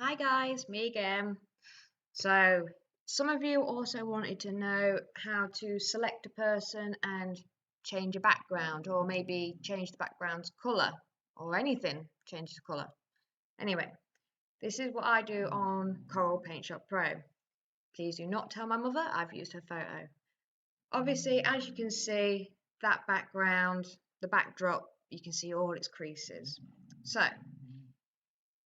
Hi guys, me again. So, some of you also wanted to know how to select a person and change a background, or maybe change the background's colour, or anything, change the colour. Anyway, this is what I do on Coral Paint Shop Pro. Please do not tell my mother I've used her photo. Obviously, as you can see, that background, the backdrop, you can see all its creases. So,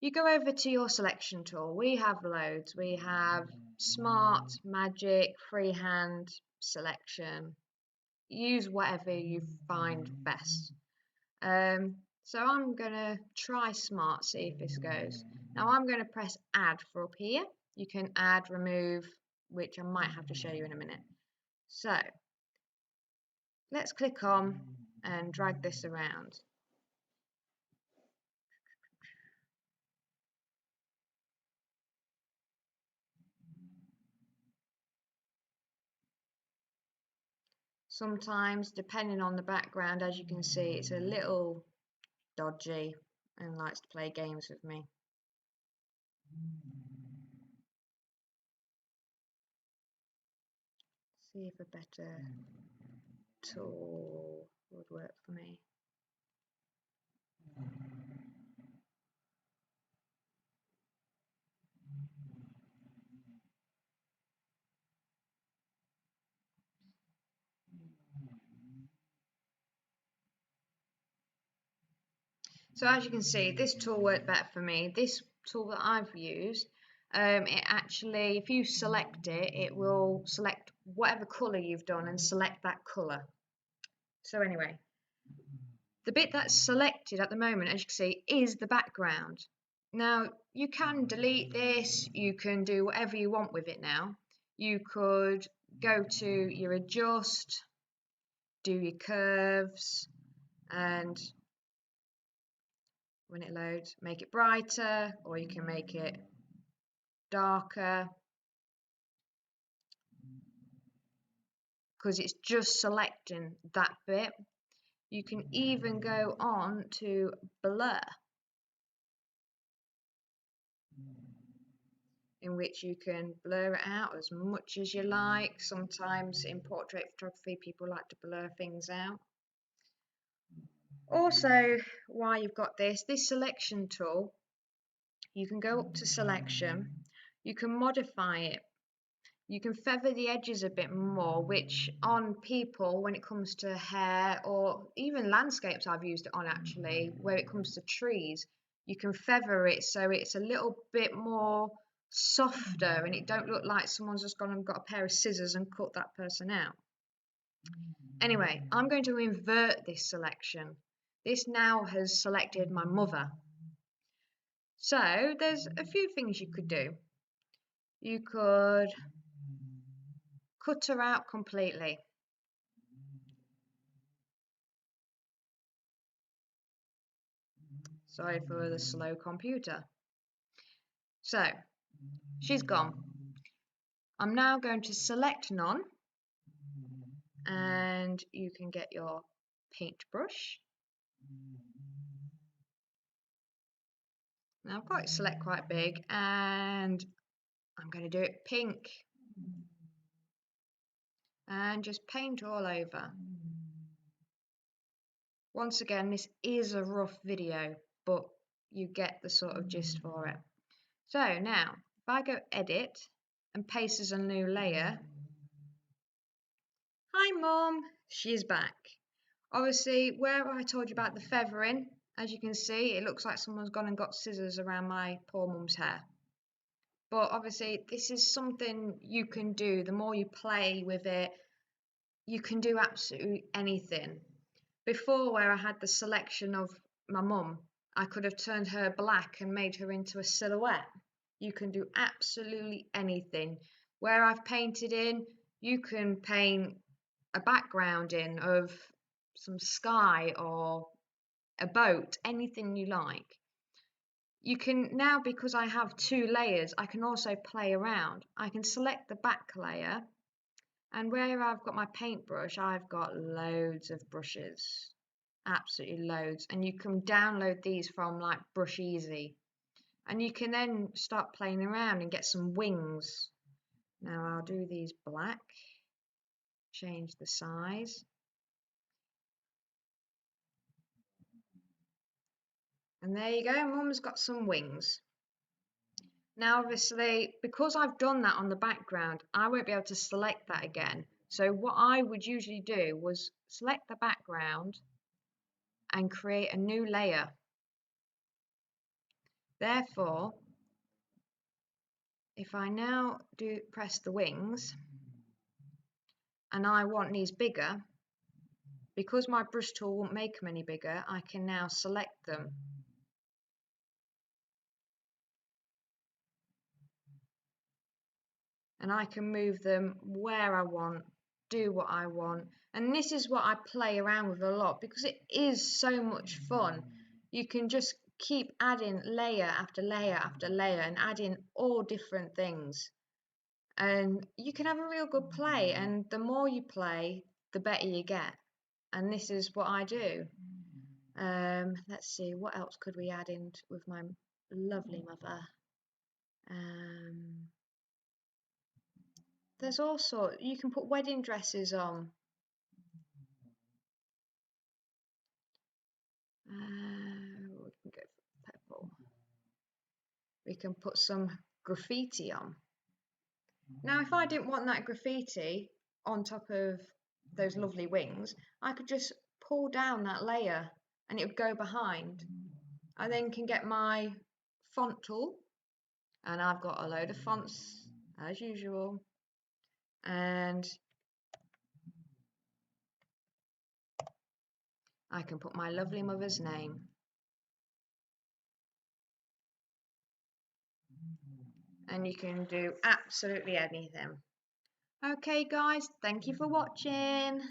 you go over to your selection tool. We have loads. We have Smart, Magic, Freehand, Selection. Use whatever you find best. So I'm going to try Smart, see if this goes. Now I'm going to press Add for up here. You can add, remove, which I might have to show you in a minute. So let's click on and drag this around. Sometimes, depending on the background, as you can see, it's a little dodgy and likes to play games with me. See if a better tool would work for me. So as you can see, this tool worked better for me. This tool that I've used, it actually, if you select it, it will select whatever colour you've done and select that colour. So anyway, the bit that's selected at the moment, as you can see, is the background. Now, you can delete this, you can do whatever you want with it now. You could go to your adjust, do your curves, and when it loads, make it brighter, or you can make it darker, because it's just selecting that bit. You can even go on to blur, in which you can blur it out as much as you like. Sometimes in portrait photography, people like to blur things out. Also, while you've got this selection tool, you can go up to selection, you can modify it. You can feather the edges a bit more, which on people, when it comes to hair or even landscapes, I've used it on actually, where it comes to trees, you can feather it so it's a little bit more softer and it don't look like someone's just gone and got a pair of scissors and cut that person out. Anyway, I'm going to invert this selection. This now has selected my mother. So there's a few things you could do. You could cut her out completely. Sorry for the slow computer. So, she's gone. I'm now going to select none, and you can get your paintbrush. Now I've got it select quite big, and I'm going to do it pink. And just paint all over. Once again, this is a rough video, but you get the sort of gist for it. So now, if I go edit and paste as a new layer, hi Mum, she's back. Obviously, where I told you about the feathering, as you can see, it looks like someone's gone and got scissors around my poor mum's hair. But obviously, this is something you can do. The more you play with it, you can do absolutely anything. Before, where I had the selection of my mum, I could have turned her black and made her into a silhouette. You can do absolutely anything. Where I've painted in, you can paint a background in of some sky or a boat, anything you like. You can now, because I have two layers, I can also play around. I can select the back layer, and where I've got my paintbrush, I've got loads of brushes, absolutely loads, and you can download these from like Brush Easy. And you can then start playing around and get some wings. Now I'll do these black, change the size. And there you go, Mum's got some wings. Now obviously, because I've done that on the background, I won't be able to select that again. So what I would usually do was select the background and create a new layer. Therefore, if I now press the wings and I want these bigger, because my brush tool won't make them any bigger, I can now select them. And I can move them where I want, do what I want. And this is what I play around with a lot because it is so much fun. You can just keep adding layer after layer after layer and adding all different things. And you can have a real good play. And the more you play, the better you get. And this is what I do. Let's see, what else could we add in with my lovely mother? There's also, you can put wedding dresses on. We can go for purple. We can put some graffiti on. Now, if I didn't want that graffiti on top of those lovely wings, I could just pull down that layer and it would go behind. I then can get my font tool, and I've got a load of fonts as usual, and I can put my lovely mother's name. And you can do absolutely anything. Okay guys, thank you for watching.